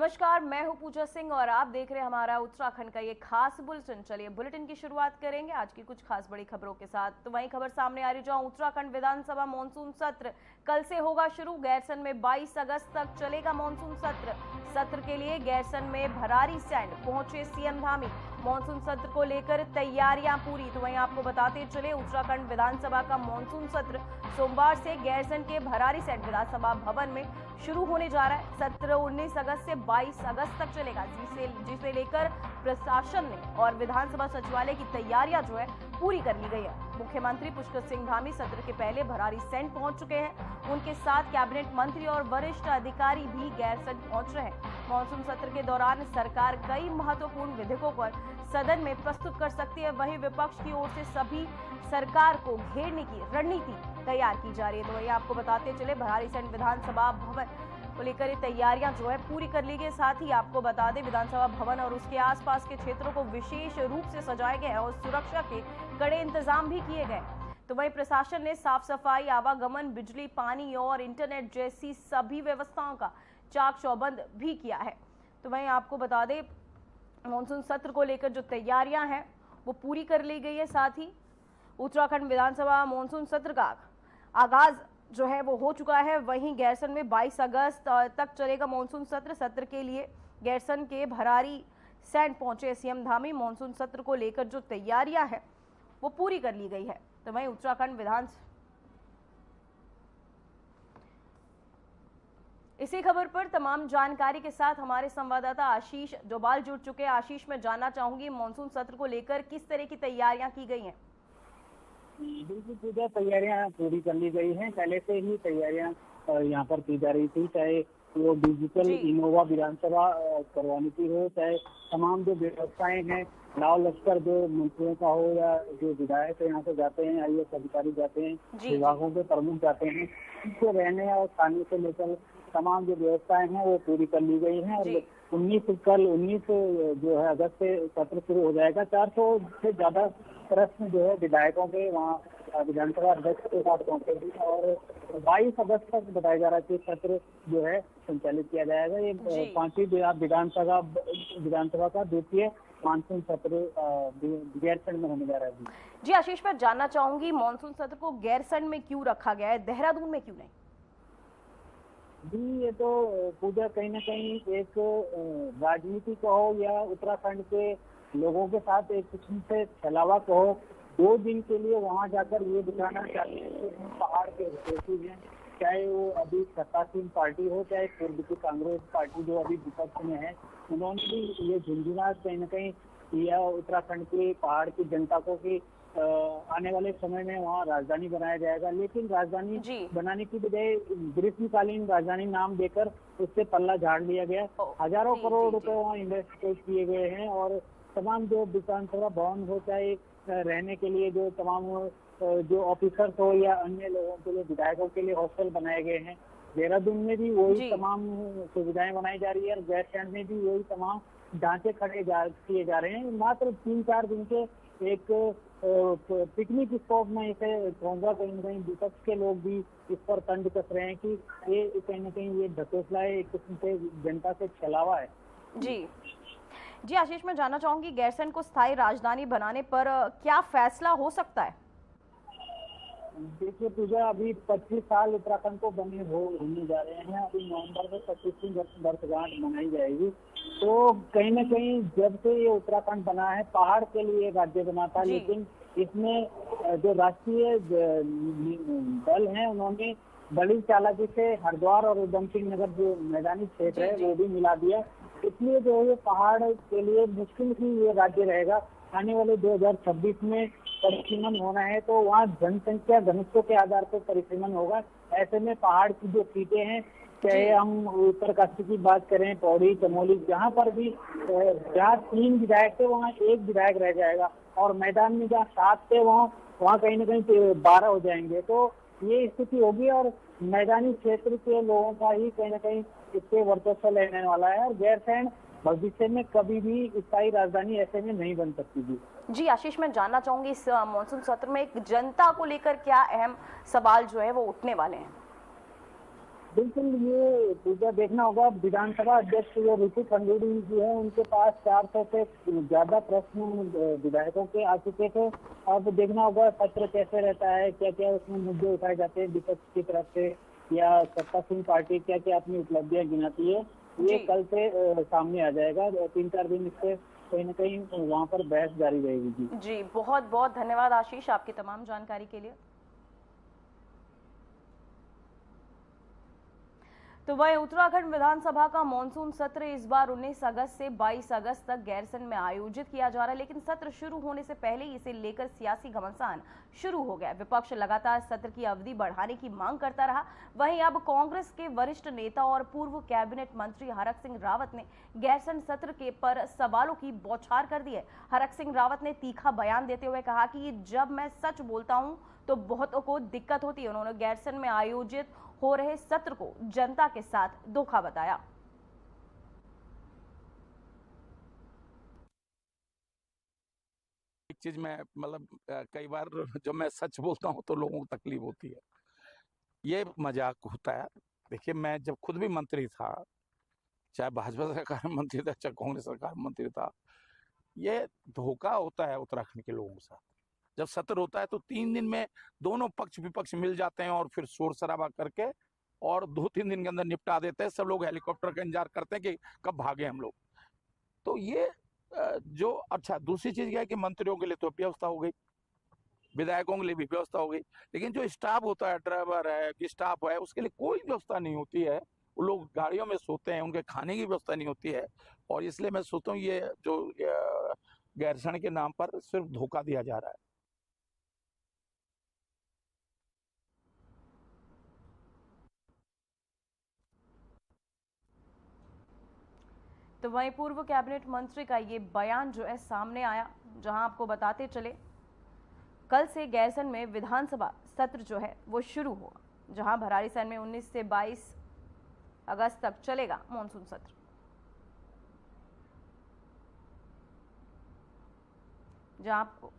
नमस्कार, मैं हूं पूजा सिंह और आप देख रहे हैं हमारा उत्तराखंड का ये खास बुलेटिन। चलिए बुलेटिन की शुरुआत करेंगे आज की कुछ खास बड़ी खबरों के साथ। तो वहीं खबर सामने आ रही, जहां उत्तराखंड विधानसभा मॉनसून सत्र कल से होगा शुरू। गैरसन में 22 अगस्त तक चलेगा मॉनसून सत्र। सत्र के लिए गैरसन में भरारी सैंड पहुंचे सीएम धामी। मॉनसून सत्र को लेकर तैयारियां पूरी। तो वहीं आपको बताते चले, उत्तराखंड विधानसभा का मॉनसून सत्र सोमवार से गैरसन के भरारी सैंड विधानसभा भवन में शुरू होने जा रहा है। सत्र 19 अगस्त से 22 अगस्त तक चलेगा, जिसे लेकर प्रशासन ने और विधानसभा सचिवालय की तैयारियां जो है पूरी कर ली गई है। मुख्यमंत्री पुष्कर सिंह धामी सत्र के पहले भरारी सैंड पहुंच चुके हैं। उनके साथ कैबिनेट मंत्री और वरिष्ठ अधिकारी भी गैरसन पहुंच रहे हैं। मॉनसून सत्र के दौरान सरकार कई महत्वपूर्ण विधेयकों पर सदन में प्रस्तुत कर सकती है। वहीं विपक्ष की ओर से सभी सरकार को घेरने की रणनीति तैयार की जा रही है। तो वही आपको बताते चले, भरारी सैंड विधानसभा भवन को लेकर तैयारियां जो है पूरी कर ली गई। साथ ही आपको बता दें, विधानसभा भवन और उसके आसपास के क्षेत्रों को विशेष रूप से सजाए गए और सुरक्षा के कड़े इंतजाम भी किए गए। तो वहीं प्रशासन ने साफ सफाई, आवागमन, बिजली, पानी और इंटरनेट जैसी सभी व्यवस्थाओं का चाक चौबंद भी किया है। तो वहीं आपको बता दें, मॉनसून सत्र को लेकर जो तैयारियां हैं वो पूरी कर ली गई है। साथ ही उत्तराखंड विधानसभा मॉनसून सत्र का आगाज जो है वो हो चुका है। वहीं गैरसन में 22 अगस्त तक चलेगा मॉनसून सत्र। सत्र के लिए गैरसन के भरारी सैंड पहुंचे सीएम धामी। मॉनसून सत्र को लेकर जो तैयारियां हैं वो पूरी कर ली गई है। तो वहीं उत्तराखंड इसी खबर पर तमाम जानकारी के साथ हमारे संवाददाता आशीष डोभाल जुड़ चुके हैं। आशीष, मैं जानना चाहूंगी मॉनसून सत्र को लेकर किस तरह की तैयारियां की गई हैं? बिल्कुल पूजा, तैयारियां पूरी कर ली गई हैं। पहले से ही तैयारियां यहाँ पर की जा रही थी, चाहे वो डिजिटल इनोवा विधानसभा करवानी की हो, चाहे तमाम जो व्यवस्थाएं हैं, लाव लश्कर जो मंत्रियों का हो या जो विधायक यहाँ से जाते हैं, IAS अधिकारी जाते हैं, विभागों के प्रमुख जाते हैं, उनके रहने और खाने से लेकर तमाम जो व्यवस्थाएं हैं वो पूरी कर ली गई हैं। और 19 जो है अगस्त से सत्र शुरू हो जाएगा। 400 से ज्यादा प्रश्न जो है विधायकों के वहाँ विधानसभा अध्यक्ष के साथ पहुंचेगी और 22 अगस्त तक बताया जा रहा है कि सत्र जो है संचालित किया जाएगा। ये 5वीं विधानसभा का द्वितीय मानसून सत्र गैरसैंड में होने जा रहा है। जी आशीष, मैं जानना चाहूंगी मॉनसून सत्र को गैरसैंड में क्यों रखा गया है, देहरादून में क्यों नहीं? जी, ये तो पूजा कहीं ना कहीं एक राजनीति कहो या उत्तराखंड के लोगों के साथ एक किस्म से छलावा कहो, 2 दिन के लिए वहां जाकर ये दिखाना चाहते हैं कि पहाड़ के रिसोर्सेज हैं। चाहे वो अभी सत्तासीन पार्टी हो, चाहे पूर्व की कांग्रेस पार्टी जो अभी विपक्ष में है, उन्होंने भी ये झुंझुना कहीं ना कहीं किया उत्तराखंड के पहाड़ की जनता को कि आने वाले समय में वहाँ राजधानी बनाया जाएगा। लेकिन राजधानी बनाने की बजाय ग्रीष्मकालीन राजधानी नाम देकर उससे पल्ला झाड़ लिया गया। हजारों करोड़ रुपए वहाँ इन्वेस्ट किए गए हैं और तमाम जो विधानसभा भवन हो, चाहे रहने के लिए जो तमाम जो ऑफिसर्स हो या अन्य लोगों के लिए, विधायकों के लिए हॉस्टल बनाए गए हैं। देहरादून में भी वही तमाम सुविधाएं बनाई जा रही है और गैरसैंड में भी वही तमाम ढांचे खड़े किए जा रहे हैं। मात्र 3-4 दिन के एक पिकनिक स्पॉट में इसे कहूँगा। कहीं ना कहीं विपक्ष के लोग भी इस पर तंज कस रहे हैं कि ये कहीं ना कहीं ये ढकोसला है, एक किस्म से जनता से छलावा है। जी आशीष, मैं जानना चाहूंगी गैरसैंड को स्थायी राजधानी बनाने पर क्या फैसला हो सकता है? देखिए पूजा, अभी 25 साल उत्तराखंड को होने जा रहे हैं। अभी नवंबर में 25वीं वर्षगांठ मनाई जाएगी। तो कहीं ना कहीं जब से ये उत्तराखंड बना है, पहाड़ के लिए राज्य बना था, लेकिन इसमें जो राष्ट्रीय दल है उन्होंने बड़ी चालाकी से हरिद्वार और उधम सिंह नगर जो मैदानी क्षेत्र है वो भी मिला दिया। इसलिए जो है पहाड़ के लिए मुश्किल ही ये राज्य रहेगा। आने वाले 2026 में परिसीमन होना है तो वहाँ जनसंख्या घनत्व के आधार पर परिसीमन होगा। ऐसे में पहाड़ की जो सीटें हैं, चाहे हम उत्तरकाशी की बात करें, पौड़ी, चमोली, जहाँ पर भी जहाँ 3 विधायक थे वहाँ 1 विधायक रह जाएगा और मैदान में जहाँ 7 थे वहाँ कहीं ना कहीं 12 हो जाएंगे। तो ये स्थिति होगी और मैदानी क्षेत्र के लोगों का ही कहीं ना कहीं इससे वर्चस्व लेने वाला है और गैरसैंड भविष्य में कभी भी स्थायी राजधानी ऐसे में नहीं बन सकती थी। जी आशीष, मैं जानना चाहूंगी इस मॉनसून सत्र में एक जनता को लेकर क्या अहम सवाल जो है वो उठने वाले हैं? बिल्कुल, ये पूजा देखना होगा। विधानसभा अध्यक्ष जो ऋतु खंडूड़ी जी है, उनके पास 400 से ज्यादा प्रश्न विधायकों के आ चुके थे। अब देखना होगा सत्र कैसे रहता है, क्या क्या उसमें मुद्दे उठाए जाते हैं विपक्ष की तरफ से, या सत्तासीन पार्टी क्या क्या अपनी उपलब्धियां गिनाती है, ये जी कल से सामने आ जाएगा। 3-4 दिन इससे कहीं ना कहीं वहाँ पर बहस जारी रहेगी। जी जी, बहुत बहुत धन्यवाद आशीष आपकी तमाम जानकारी के लिए। तो वहीं उत्तराखंड विधानसभा का मॉनसून सत्र इस बार 19 अगस्त से 22 अगस्त तक गैरसैंण में आयोजित किया जा रहा है, लेकिन सत्र शुरू होने से पहले ही इसे लेकर सियासी घमासान शुरू हो गया। विपक्ष लगातार सत्र की अवधि बढ़ाने की मांग करता रहा। वहीं अब कांग्रेस के वरिष्ठ नेता और पूर्व कैबिनेट मंत्री हरक सिंह रावत ने गैरसैंण सत्र के पर सवालों की बौछार कर दी है। हरक सिंह रावत ने तीखा बयान देते हुए कहा कि जब मैं सच बोलता हूं तो बहुतों को दिक्कत होती है। उन्होंने गैरसैंण में आयोजित हो रहे सत्र को जनता के साथ धोखा बताया। एक चीज मैं मतलब कई बार जब मैं सच बोलता हूं तो लोगों को तकलीफ होती है, ये मजाक होता है। देखिए, मैं जब खुद भी मंत्री था, चाहे भाजपा सरकार में मंत्री था, चाहे कांग्रेस सरकार में मंत्री था, ये धोखा होता है उत्तराखंड के लोगों के साथ। जब सत्र होता है तो 3 दिन में दोनों पक्ष विपक्ष मिल जाते हैं और फिर शोर शराबा करके और 2-3 दिन के अंदर निपटा देते हैं। सब लोग हेलीकॉप्टर का इंतजार करते हैं कि कब भागे हम लोग। तो ये जो अच्छा, दूसरी चीज क्या है कि मंत्रियों के लिए तो व्यवस्था हो गई, विधायकों के लिए भी व्यवस्था हो गई, लेकिन जो स्टाफ होता है, ड्राइवर है कि स्टाफ है, उसके लिए कोई व्यवस्था नहीं होती है। वो लोग गाड़ियों में सोते हैं, उनके खाने की व्यवस्था नहीं होती है। और इसलिए मैं सोचता हूँ ये जो गैरसैंण के नाम पर सिर्फ धोखा दिया जा रहा है। तो वहीं पूर्व कैबिनेट मंत्री का ये बयान जो है सामने आया, जहां आपको बताते चले कल से गैरसैंण में विधानसभा सत्र जो है वो शुरू होगा, जहां भराड़ीसैंण में 19 से 22 अगस्त तक चलेगा मॉनसून सत्र। जहां आपको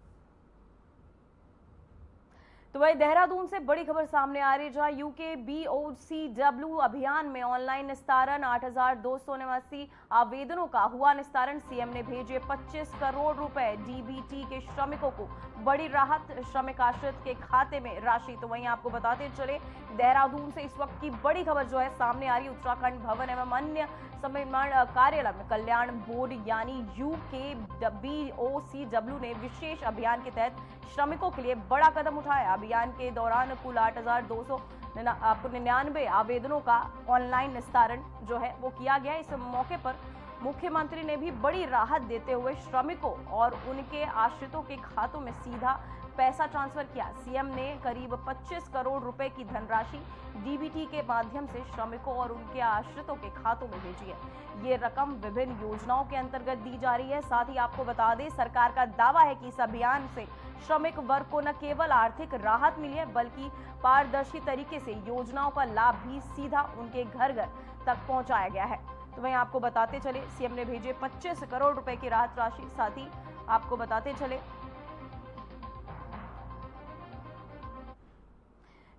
तो वही देहरादून से बड़ी खबर सामने आ रही है, जहां यूके BOCW अभियान में ऑनलाइन निस्तारण 8,289 आवेदनों का हुआ निस्तारण। सीएम ने भेजे 25 करोड़ रुपए डीबीटी के श्रमिकों को, बड़ी राहत श्रमिक आश्रित के खाते में राशि। तो वहीं आपको बताते चले देहरादून से इस वक्त की बड़ी खबर जो है सामने आ रही है। उत्तराखंड भवन एवं अन्य संविमान कार्यालय में कल्याण बोर्ड यानी यूके BOCW ने विशेष अभियान के तहत श्रमिकों के लिए बड़ा कदम उठाया। अभियान के दौरान कुल 8,299 आवेदनों का ऑनलाइन निस्तारण जो है वो किया गया। इस मौके पर मुख्यमंत्री ने भी बड़ी राहत देते हुए श्रमिकों और उनके आश्रितों के खातों में सीधा पैसा ट्रांसफर किया। सीएम ने करीब 25 करोड़ रुपए की धनराशि डीबीटी के माध्यम से श्रमिकों और उनके आश्रितों के खातों में भेजी है। ये रकम विभिन्न योजनाओं के अंतर्गत दी जा रही है। साथ ही आपको बता दें, सरकार का दावा है कि इस अभियान से श्रमिक वर्ग को न केवल आर्थिक राहत मिली है, बल्कि पारदर्शी तरीके से योजनाओं का लाभ भी सीधा उनके घर घर तक पहुंचाया गया है। तो वहीं आपको बताते चले सीएम ने भेजे 25 करोड़ रुपए की राहत राशि। साथ ही आपको बताते चले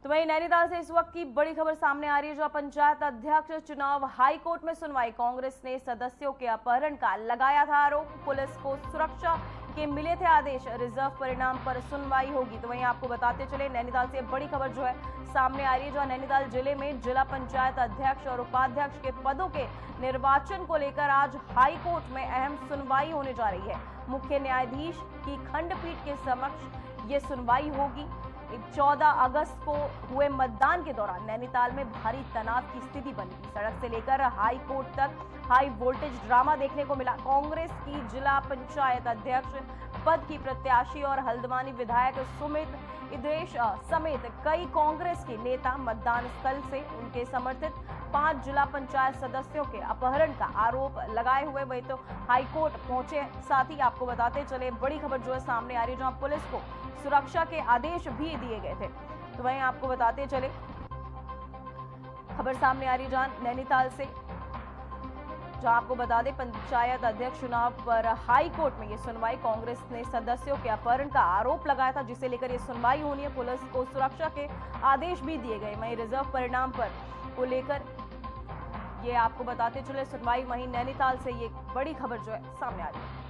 तो वहीं नैनीताल से इस वक्त की बड़ी खबर सामने आ रही है, जो पंचायत अध्यक्ष चुनाव हाई कोर्ट में सुनवाई। कांग्रेस ने सदस्यों के अपहरण का लगाया था आरोप। पुलिस को सुरक्षा के मिले थे आदेश। रिजर्व परिणाम पर सुनवाई होगी। तो वहीं आपको बताते चले नैनीताल से बड़ी खबर जो है सामने आ रही है, जो नैनीताल जिले में जिला पंचायत अध्यक्ष और उपाध्यक्ष के पदों के निर्वाचन को लेकर आज हाई कोर्ट में अहम सुनवाई होने जा रही है। मुख्य न्यायाधीश की खंडपीठ के समक्ष ये सुनवाई होगी। 14 अगस्त को हुए मतदान के दौरान नैनीताल में भारी तनाव की स्थिति बनी थी। सड़क से लेकर हाई कोर्ट तक हाई वोल्टेज ड्रामा देखने को मिला। कांग्रेस की जिला पंचायत अध्यक्ष पद की प्रत्याशी और हल्द्वानी विधायक सुमित इद्रेश समेत कई कांग्रेस के नेता मतदान स्थल से उनके समर्थित 5 जिला पंचायत सदस्यों के अपहरण का आरोप लगाए हुए वही तो हाई कोर्ट पहुंचे। साथ ही आपको बताते चले बड़ी खबर जो है सामने आ रही है, जहां पुलिस को सुरक्षा के आदेश भी दिए गए थे। तो वहीं आपको बताते चले खबर सामने आ रही है जहां नैनीताल से, जहां आपको बता दें पंचायत अध्यक्ष चुनाव पर हाई कोर्ट में ये सुनवाई। कांग्रेस ने सदस्यों के अपहरण का आरोप लगाया था, जिसे लेकर ये सुनवाई होनी है। पुलिस को सुरक्षा के आदेश भी दिए गए। वहीं रिजर्व परिणाम पर को लेकर ये आपको बताते चले सुनवाई। वहीं नैनीताल से ये बड़ी खबर जो है सामने आ रही है।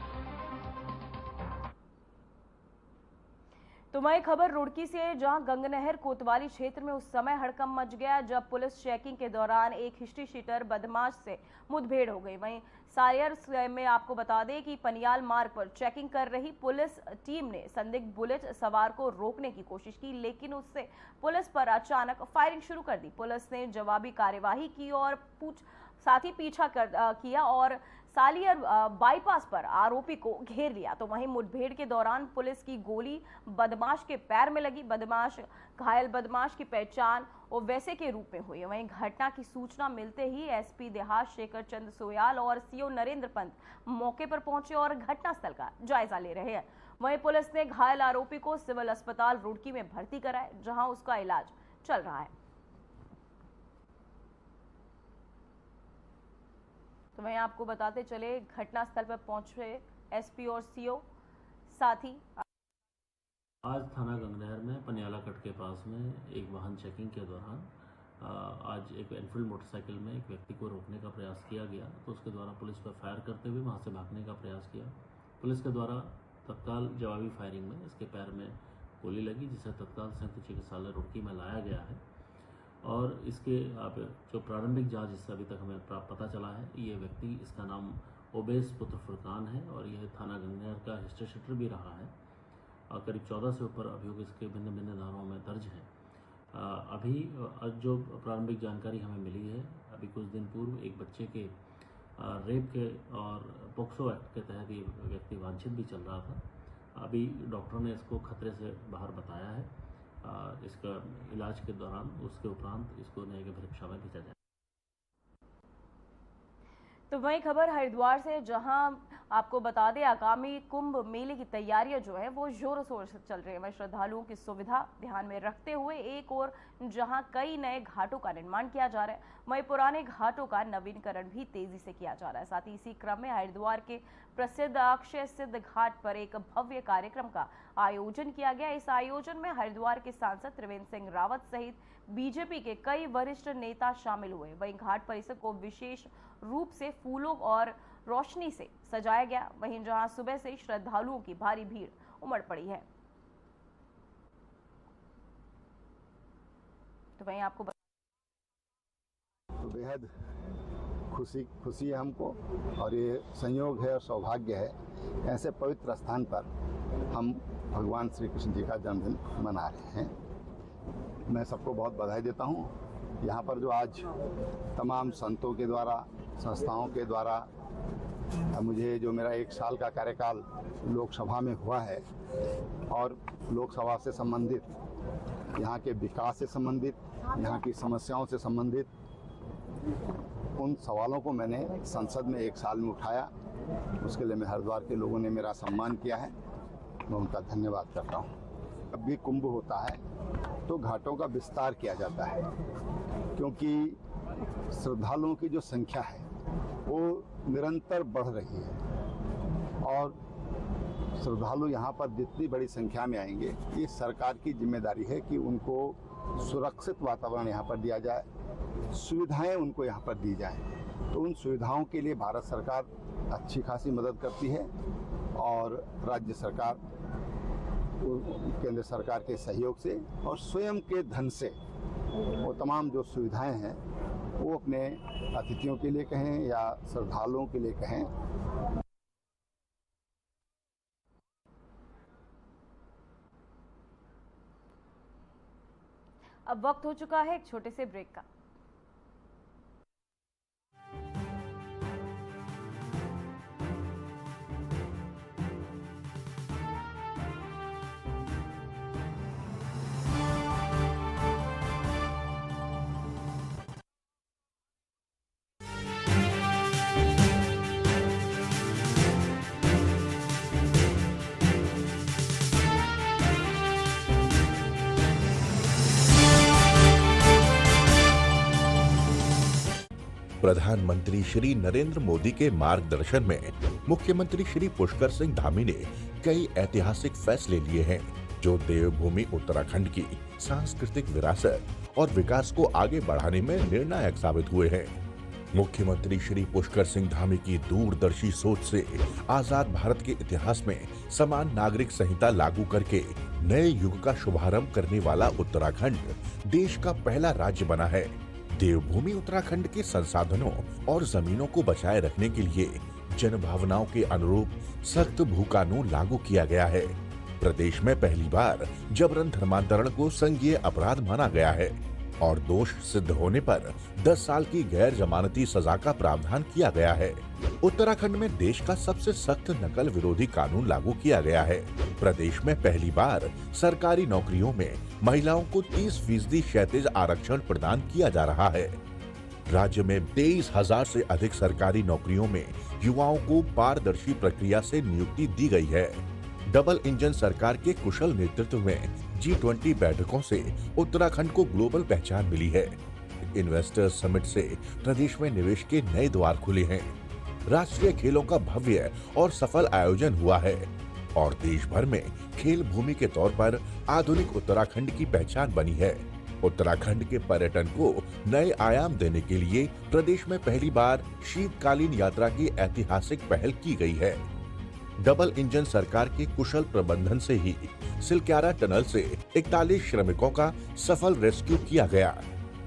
तो वही खबर रुड़की से है, जहां गंगनहर कोतवाली क्षेत्र में उस समय हड़कंप मच गया जब पुलिस चेकिंग के दौरान एक हिस्ट्री शीटर बदमाश से मुठभेड़ हो गई। वहीं सायर में आपको बता दें कि पनियाल मार्ग पर चेकिंग कर रही पुलिस टीम ने संदिग्ध बुलेट सवार को रोकने की कोशिश की, लेकिन उससे पुलिस पर अचानक फायरिंग शुरू कर दी। पुलिस ने जवाबी कार्यवाही की और साथ ही पीछा किया और सालियर बाईपास पर आरोपी को घेर लिया। तो वहीं मुठभेड़ के दौरान पुलिस की गोली बदमाश के पैर में लगी। घायल बदमाश की पहचान ओवैसे के रूप में हुई। वहीं घटना की सूचना मिलते ही एसपी देहात शेखर चंद सोयाल और सीओ नरेंद्र पंत मौके पर पहुंचे और घटनास्थल का जायजा ले रहे हैं। वहीं पुलिस ने घायल आरोपी को सिविल अस्पताल रुड़की में भर्ती कराया, जहां उसका इलाज चल रहा है। तो वहीं आपको बताते चले घटनास्थल पर पहुंचे एसपी और सीओ। साथ ही आज थाना गंगनहर में पनियाला कट के पास में एक वाहन चेकिंग के दौरान आज एक एनफील्ड मोटरसाइकिल में एक व्यक्ति को रोकने का प्रयास किया गया, तो उसके द्वारा पुलिस पर फायर करते हुए वहां से भागने का प्रयास किया। पुलिस के द्वारा तत्काल जवाबी फायरिंग में इसके पैर में गोली लगी, जिसे तत्काल संयुक्त चिकित्सालय रुड़की में लाया गया है। और इसके अब जो प्रारंभिक जांच इससे अभी तक हमें पता चला है, ये व्यक्ति, इसका नाम ओबेस पुत्र फुरकान है और यह थाना गंगनहर का हिस्ट्री शीटर भी रहा है और करीब 14 से ऊपर अभियोग इसके भिन्न भिन्न धाराओं में दर्ज हैं। अभी जो प्रारंभिक जानकारी हमें मिली है, अभी कुछ दिन पूर्व एक बच्चे के रेप के और पोक्सो एक्ट के तहत ये व्यक्ति वांछित भी चल रहा था। अभी डॉक्टरों ने इसको खतरे से बाहर बताया है। इसका इलाज के दौरान उसके उपरांत इसको न्यायिक परीक्षा में भेजा जाए। तो वही खबर हरिद्वार से, जहां आपको बता दें आगामी कुंभ मेले की तैयारियां जो है वो जोरों शोर से चल रही है। वहीं श्रद्धालुओं की सुविधा ध्यान में रखते हुए एक और जहां कई नए घाटों का निर्माण किया जा रहा है, वहीं पुराने घाटों का नवीनीकरण भी तेजी से किया जा रहा है। साथ ही इसी क्रम में हरिद्वार के प्रसिद्ध अक्षय सिद्ध घाट पर एक भव्य कार्यक्रम का आयोजन किया गया। इस आयोजन में हरिद्वार के सांसद त्रिवेंद्र सिंह रावत सहित बीजेपी के कई वरिष्ठ नेता शामिल हुए। वहीं घाट परिसर को विशेष रूप से फूलों और रोशनी से सजाया गया। वहीं जहां सुबह से श्रद्धालुओं की भारी भीड़ उमड़ पड़ी है। तो वहीं आपको तो बेहद खुशी है हमको, और ये संयोग है और सौभाग्य है, ऐसे पवित्र स्थान पर हम भगवान श्री कृष्ण जी का जन्मदिन मना रहे हैं। मैं सबको बहुत बधाई देता हूँ। यहाँ पर जो आज तमाम संतों के द्वारा, संस्थाओं के द्वारा मुझे जो मेरा 1 साल का कार्यकाल लोकसभा में हुआ है और लोकसभा से संबंधित, यहाँ के विकास से संबंधित, यहाँ की समस्याओं से संबंधित उन सवालों को मैंने संसद में 1 साल में उठाया। उसके लिए मैं हरिद्वार के लोगों ने मेरा सम्मान किया है, मैं उनका धन्यवाद करता हूँ। जब भी कुंभ होता है तो घाटों का विस्तार किया जाता है, क्योंकि श्रद्धालुओं की जो संख्या है वो निरंतर बढ़ रही है और श्रद्धालु यहाँ पर जितनी बड़ी संख्या में आएंगे, ये सरकार की जिम्मेदारी है कि उनको सुरक्षित वातावरण यहाँ पर दिया जाए, सुविधाएं उनको यहाँ पर दी जाएं। तो उन सुविधाओं के लिए भारत सरकार अच्छी खासी मदद करती है और राज्य सरकार केंद्र सरकार के सहयोग से और स्वयं के धन से वो तमाम जो सुविधाएं हैं वो अपने अतिथियों के लिए कहें या श्रद्धालुओं के लिए कहें। अब वक्त हो चुका है एक छोटे से ब्रेक का। प्रधानमंत्री श्री नरेंद्र मोदी के मार्गदर्शन में मुख्यमंत्री श्री पुष्कर सिंह धामी ने कई ऐतिहासिक फैसले लिए हैं, जो देवभूमि उत्तराखंड की सांस्कृतिक विरासत और विकास को आगे बढ़ाने में निर्णायक साबित हुए हैं। मुख्यमंत्री श्री पुष्कर सिंह धामी की दूरदर्शी सोच से आजाद भारत के इतिहास में समान नागरिक संहिता लागू करके नए युग का शुभारंभ करने वाला उत्तराखंड देश का पहला राज्य बना है। देवभूमि उत्तराखंड के संसाधनों और जमीनों को बचाए रखने के लिए जनभावनाओं के अनुरूप सख्त भू कानून लागू किया गया है। प्रदेश में पहली बार जबरन धर्मांतरण को संज्ञेय अपराध माना गया है और दोष सिद्ध होने पर 10 साल की गैर जमानती सजा का प्रावधान किया गया है। उत्तराखंड में देश का सबसे सख्त नकल विरोधी कानून लागू किया गया है। प्रदेश में पहली बार सरकारी नौकरियों में महिलाओं को 30% क्षैतिज आरक्षण प्रदान किया जा रहा है। राज्य में 23,000 से अधिक सरकारी नौकरियों में युवाओं को पारदर्शी प्रक्रिया से नियुक्ति दी गई है। डबल इंजन सरकार के कुशल नेतृत्व में G20 बैठकों से उत्तराखंड को ग्लोबल पहचान मिली है। इन्वेस्टर्स समिट से प्रदेश में निवेश के नए द्वार खुले हैं। राष्ट्रीय खेलों का भव्य और सफल आयोजन हुआ है और देश भर में खेल भूमि के तौर पर आधुनिक उत्तराखंड की पहचान बनी है। उत्तराखंड के पर्यटन को नए आयाम देने के लिए प्रदेश में पहली बार शीतकालीन यात्रा की ऐतिहासिक पहल की गई है। डबल इंजन सरकार के कुशल प्रबंधन से ही सिलक्यारा टनल से 41 श्रमिकों का सफल रेस्क्यू किया गया।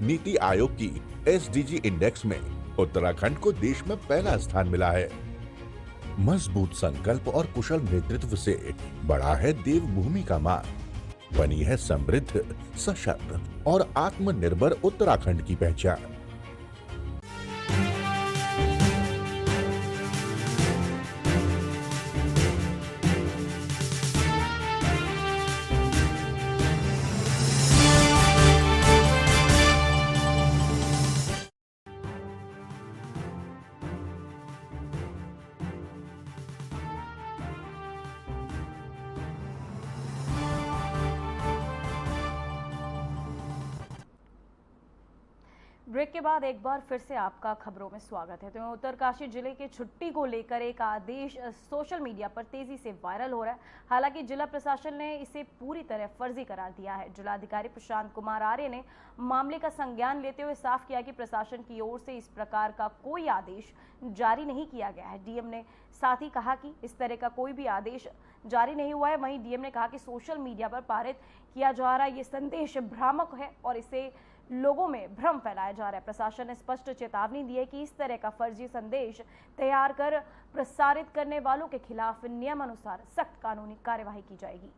नीति आयोग की SDG इंडेक्स में उत्तराखंड को देश में पहला स्थान मिला है। मजबूत संकल्प और कुशल नेतृत्व से बढ़ा है देवभूमि का मान। बनी है समृद्ध, सशक्त और आत्मनिर्भर उत्तराखंड की पहचान। ब्रेक के बाद एक बार फिर से आपका खबरों में स्वागत है। तो उत्तरकाशी जिले के छुट्टी को लेकर एक आदेश सोशल मीडिया पर तेजी से वायरल हो रहा है। हालांकि जिला प्रशासन ने इसे पूरी तरह फर्जी करार दिया है। जिलाधिकारी प्रशांत कुमार आर्य ने मामले का संज्ञान लेते हुए साफ किया कि प्रशासन की ओर से इस प्रकार का कोई आदेश जारी नहीं किया गया है। डीएम ने साथ ही कहा कि इस तरह का कोई भी आदेश जारी नहीं हुआ है। वहीं डीएम ने कहा कि सोशल मीडिया पर पारित किया जा रहा ये संदेश भ्रामक है और इसे लोगों में भ्रम फैलाया जा रहा है। प्रशासन ने स्पष्ट चेतावनी दी है कि इस तरह का फर्जी संदेश तैयार कर प्रसारित करने वालों के खिलाफ नियमानुसार सख्त कानूनी कार्यवाही की जाएगी।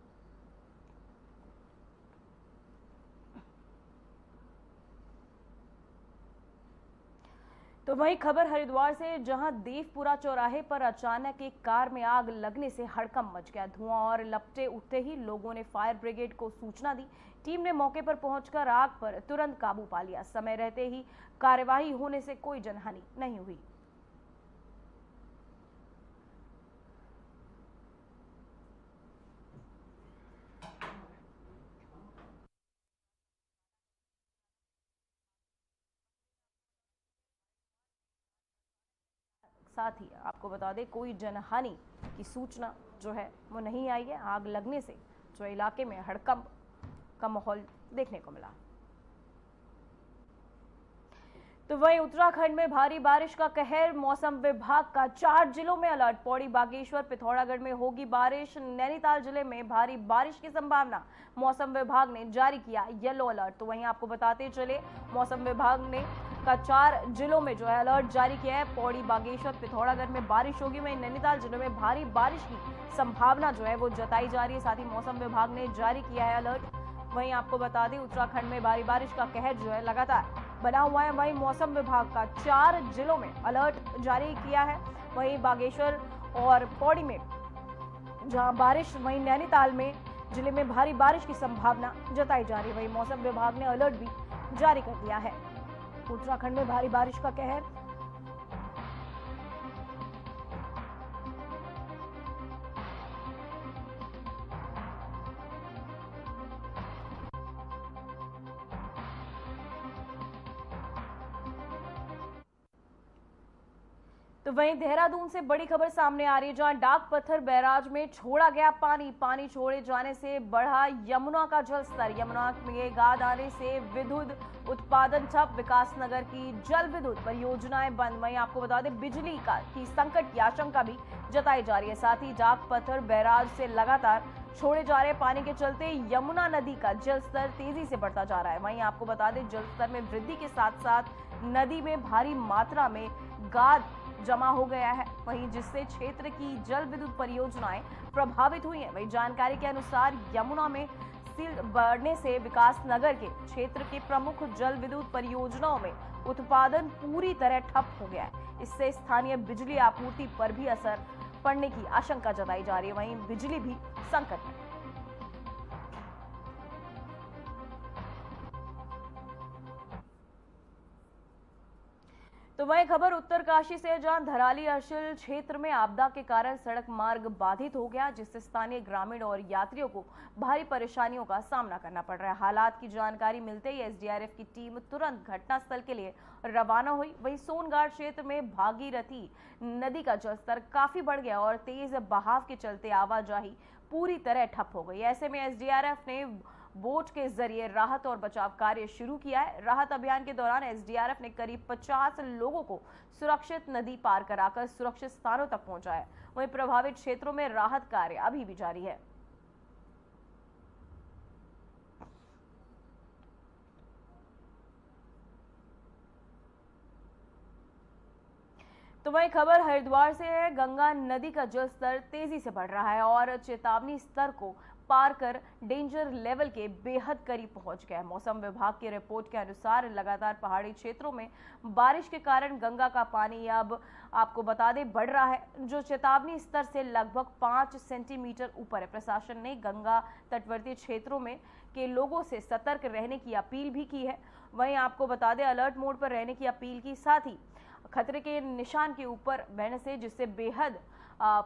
तो वही खबर हरिद्वार से, जहां देवपुरा चौराहे पर अचानक एक कार में आग लगने से हड़कंप मच गया। धुआं और लपटें उठते ही लोगों ने फायर ब्रिगेड को सूचना दी। टीम ने मौके पर पहुंचकर आग पर तुरंत काबू पा लिया। समय रहते ही कार्यवाही होने से कोई जनहानि नहीं हुई। साथ ही आपको बता दें, कोई जनहानि की सूचना जो है वो नहीं आई है। आग लगने से जो इलाके में हड़कंप का माहौल देखने को मिला। तो वहीं उत्तराखंड में भारी बारिश का कहर। मौसम विभाग का 4 जिलों में अलर्ट। पौड़ी, बागेश्वर, पिथौरागढ़ में होगी बारिश। नैनीताल जिले में भारी बारिश की संभावना। मौसम विभाग ने जारी किया येलो अलर्ट। तो वहीं आपको बताते चले, मौसम विभाग ने 4 जिलों में जो है अलर्ट जारी किया है। पौड़ी, बागेश्वर, पिथौरागढ़ में बारिश होगी। वहीं नैनीताल जिले में भारी बारिश की संभावना जो है वो जताई जा रही है। साथ ही मौसम विभाग ने जारी किया है अलर्ट। वहीं आपको बता दें, उत्तराखंड में भारी बारिश का कहर जो है लगातार बना हुआ है। वहीं मौसम विभाग का 4 जिलों में अलर्ट जारी किया है। वहीं बागेश्वर और पौड़ी में जहां बारिश, वहीं नैनीताल में जिले में भारी बारिश की संभावना जताई जा रही है। वहीं मौसम विभाग ने अलर्ट भी जारी कर दिया है। उत्तराखंड में भारी बारिश का कहर। तो वहीं देहरादून से बड़ी खबर सामने आ रही है, जहां डाक पत्थर बैराज में छोड़ा गया पानी छोड़े जाने से बढ़ा यमुना का जलस्तर। यमुना में गाद आने से विद्युत उत्पादन ठप, विकासनगर की जल विद्युत परियोजनाएं बंद। वहीं आपको बता दें बिजली की संकट की आशंका भी जताई जा रही है। साथ ही डाक पत्थर बैराज से लगातार छोड़े जा रहे पानी के चलते यमुना नदी का जलस्तर तेजी से बढ़ता जा रहा है। वहीं आपको बता दें जलस्तर में वृद्धि के साथ साथ नदी में भारी मात्रा में गाद जमा हो गया है, वहीं जिससे क्षेत्र की जल विद्युत परियोजनाएं प्रभावित हुई हैं। वहीं जानकारी के अनुसार यमुना में सील बढ़ने से विकास नगर के क्षेत्र के प्रमुख जल विद्युत परियोजनाओं में उत्पादन पूरी तरह ठप हो गया है। इससे स्थानीय बिजली आपूर्ति पर भी असर पड़ने की आशंका जताई जा रही है। वहीं बिजली भी संकट में। तो वही खबर उत्तरकाशी से, जहां धराली अर्शिल क्षेत्र में आपदा के कारण सड़क मार्ग बाधित हो गया, जिससे स्थानीय ग्रामीण और यात्रियों को भारी परेशानियों का सामना करना पड़ रहा है। हालात की जानकारी मिलते ही एसडीआरएफ की टीम तुरंत घटनास्थल के लिए रवाना हुई। वहीं सोनगाड़ क्षेत्र में भागीरथी नदी का जलस्तर काफी बढ़ गया और तेज बहाव के चलते आवाजाही पूरी तरह ठप हो गई। ऐसे में एसडीआरएफ ने बोट के जरिए राहत और बचाव कार्य शुरू किया है। राहत अभियान के दौरान एसडीआरएफ ने करीब 50 लोगों को सुरक्षित नदी पार कराकर सुरक्षित स्थानों तक पहुंचाया। वहीं प्रभावित क्षेत्रों में राहत कार्य अभी भी जारी है। तो वही खबर हरिद्वार से है। गंगा नदी का जलस्तर तेजी से बढ़ रहा है और चेतावनी स्तर को पार कर डेंजर लेवल के बेहद करीब पहुंच गया है। मौसम विभाग की रिपोर्ट के अनुसार लगातार पहाड़ी क्षेत्रों में बारिश के कारण गंगा का पानी अब आपको बता दें बढ़ रहा है, जो चेतावनी स्तर से लगभग 5 सेंटीमीटर ऊपर है। प्रशासन ने गंगा तटवर्ती क्षेत्रों में के लोगों से सतर्क रहने की अपील भी की है। वहीं आपको बता दें अलर्ट मोड पर रहने की अपील की, साथ ही खतरे के निशान के ऊपर बहने से जिससे बेहद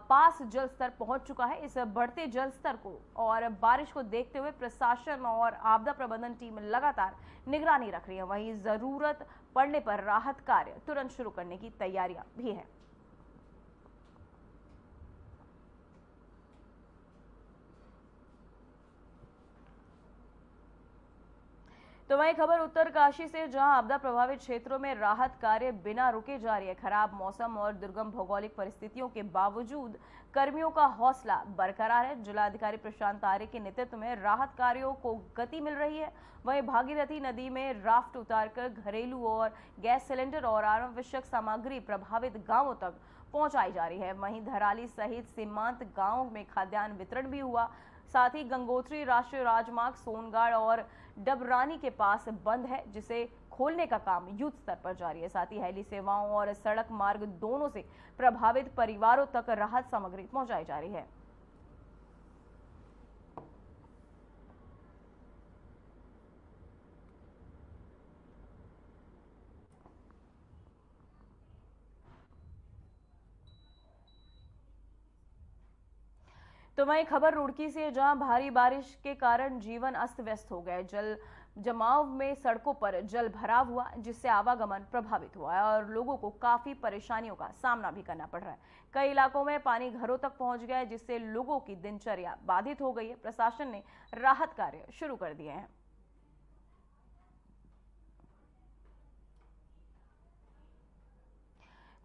पास जल स्तर पहुंच चुका है। इस बढ़ते जल स्तर को और बारिश को देखते हुए प्रशासन और आपदा प्रबंधन टीम लगातार निगरानी रख रही है। वहीं जरूरत पड़ने पर राहत कार्य तुरंत शुरू करने की तैयारियां भी है। तो वहीं खबर उत्तरकाशी से, जहां आपदा प्रभावित क्षेत्रों में राहत कार्य बिना रुके जारी है। खराब मौसम और दुर्गम भौगोलिक परिस्थितियों के बावजूद कर्मियों का हौसला बरकरार है। जिलाधिकारी प्रशांत आर्य के नेतृत्व में राहत कार्यों को गति मिल रही है। वहीं भागीरथी नदी में राफ्ट उतारकर घरेलू और गैस सिलेंडर और आवश्यक सामग्री प्रभावित गांवों तक पहुंचाई जा रही है। वहीं धराली सहित सीमांत गांवों में खाद्यान्न वितरण भी हुआ। साथ ही गंगोत्री राष्ट्रीय राजमार्ग सोनगाड़ और डबरानी के पास बंद है, जिसे खोलने का काम युद्ध स्तर पर जारी है। साथ ही हेली सेवाओं और सड़क मार्ग दोनों से प्रभावित परिवारों तक राहत सामग्री पहुंचाई जा रही है। तो वहीं खबर रुड़की से, जहां भारी बारिश के कारण जीवन अस्त व्यस्त हो गए। जल जमाव में सड़कों पर जल भराव हुआ, जिससे आवागमन प्रभावित हुआ है और लोगों को काफी परेशानियों का सामना भी करना पड़ रहा है। कई इलाकों में पानी घरों तक पहुंच गया है, जिससे लोगों की दिनचर्या बाधित हो गई है। प्रशासन ने राहत कार्य शुरू कर दिए हैं।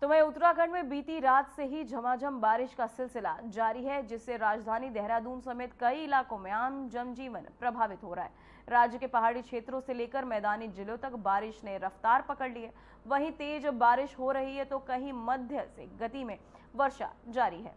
तो वहीं उत्तराखंड में बीती रात से ही झमाझम बारिश का सिलसिला जारी है, जिससे राजधानी देहरादून समेत कई इलाकों में आम जनजीवन प्रभावित हो रहा है। राज्य के पहाड़ी क्षेत्रों से लेकर मैदानी जिलों तक बारिश ने रफ्तार पकड़ ली है। वहीं तेज बारिश हो रही है तो कहीं मध्य से गति में वर्षा जारी है।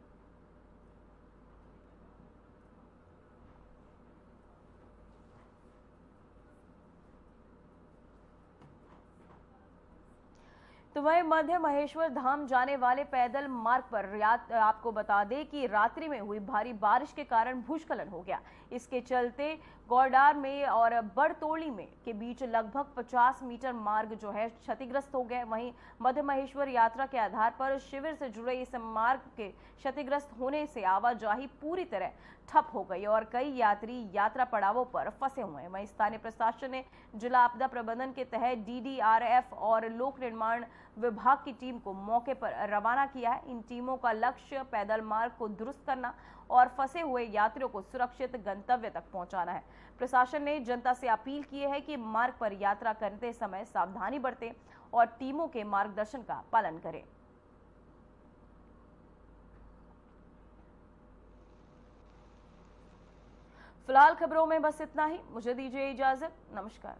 तो वहीं मध्य महेश्वर धाम जाने वाले पैदल मार्ग पर आपको बता दें कि रात्रि में हुई भारी बारिश के कारण भूस्खलन हो गया। इसके चलते गौडार में और बड़तोली में के बीच लगभग 50 मीटर मार्ग जो है क्षतिग्रस्त हो गए। वहीं मध्य महेश्वर यात्रा के आधार पर शिविर से जुड़े इस मार्ग के क्षतिग्रस्त होने से आवाजाही पूरी तरह ठप हो गई और कई यात्री यात्रा पड़ावों पर फंसे हुए हैं। वहीं स्थानीय प्रशासन ने जिला आपदा प्रबंधन के तहत डीडीआरएफ और लोक निर्माण विभाग की टीम को मौके पर रवाना किया है। इन टीमों का लक्ष्य पैदल मार्ग को दुरुस्त करना और फंसे हुए यात्रियों को सुरक्षित गंतव्य तक पहुंचाना है। प्रशासन ने जनता से अपील की है कि मार्ग पर यात्रा करते समय सावधानी बरतें और टीमों के मार्गदर्शन का पालन करें। फिलहाल खबरों में बस इतना ही। मुझे दीजिए इजाजत। नमस्कार।